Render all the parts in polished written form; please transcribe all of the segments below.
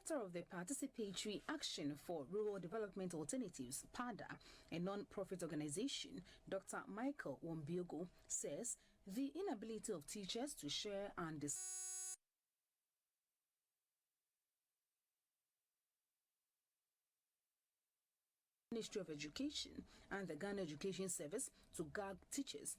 director of the Participatory Action for Rural Development Alternatives, PARDA, a non-profit organization, Dr. Michael Wombiogo, says the inability of teachers to share and discuss Ministry of Education and the Ghana Education Service to gag teachers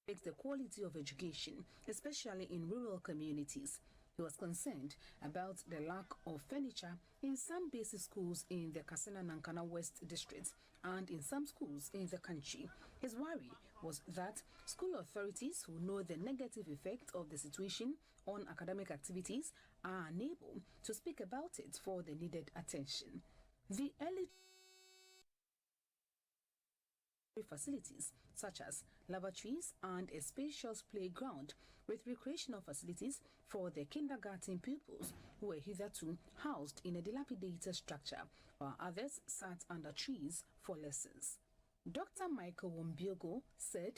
affects the quality of education, especially in rural communities. He was concerned about the lack of furniture in some basic schools in the Kassena-Nankana West District and in some schools in the country. His worry was that school authorities who know the negative effect of the situation on academic activities are unable to speak about it for the needed attention. The early facilities such as lavatories and a spacious playground with recreational facilities for the kindergarten pupils who were hitherto housed in a dilapidated structure, while others sat under trees for lessons. Dr. Michael Wombiogo said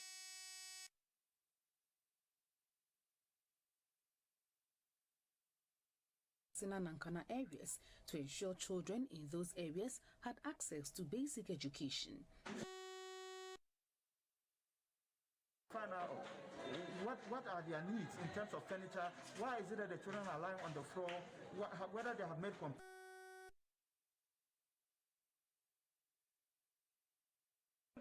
Kassena-Nankana areas to ensure children in those areas had access to basic education. Find out what are their needs in terms of furniture. Why is it that the children are lying on the floor? Whether they have made complaints.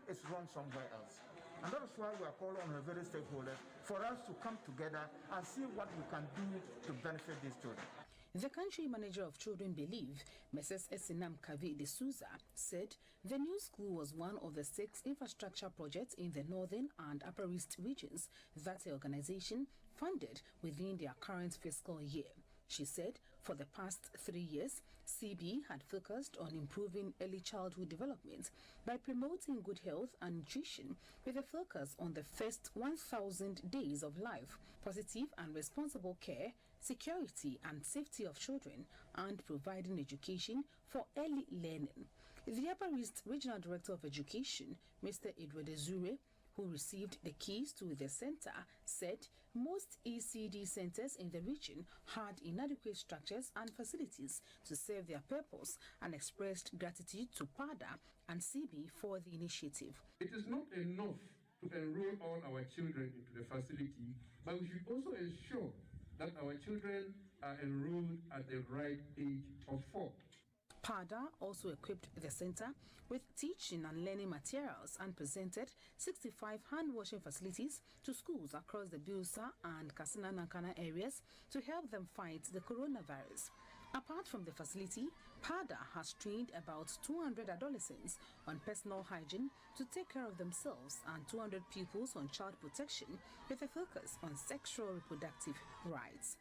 It's wrong somewhere else. And that is why we are calling on the various stakeholders for us to come together and see what we can do to benefit these children. The country manager of Children Believe, Mrs. Esinam Kavi de Souza, said the new school was one of the 6 infrastructure projects in the northern and upper east regions that the organization funded within their current fiscal year. She said for the past 3 years, CB had focused on improving early childhood development by promoting good health and nutrition with a focus on the first 1,000 days of life, positive and responsible care, security and safety of children, and providing education for early learning. The Upper East Regional Director of Education, Mr. Edward Ezure, who received the keys to the center, said most ECD centers in the region had inadequate structures and facilities to serve their purpose, and expressed gratitude to PARDA and CB for the initiative. It is not enough to enroll all our children into the facility, but we should also ensure that our children are enrolled at the right age of 4. PARDA also equipped the center with teaching and learning materials and presented 65 hand-washing facilities to schools across the Bilsa and Kassena-Nankana areas to help them fight the coronavirus. Apart from the facility, PARDA has trained about 200 adolescents on personal hygiene to take care of themselves and 200 pupils on child protection with a focus on sexual reproductive rights.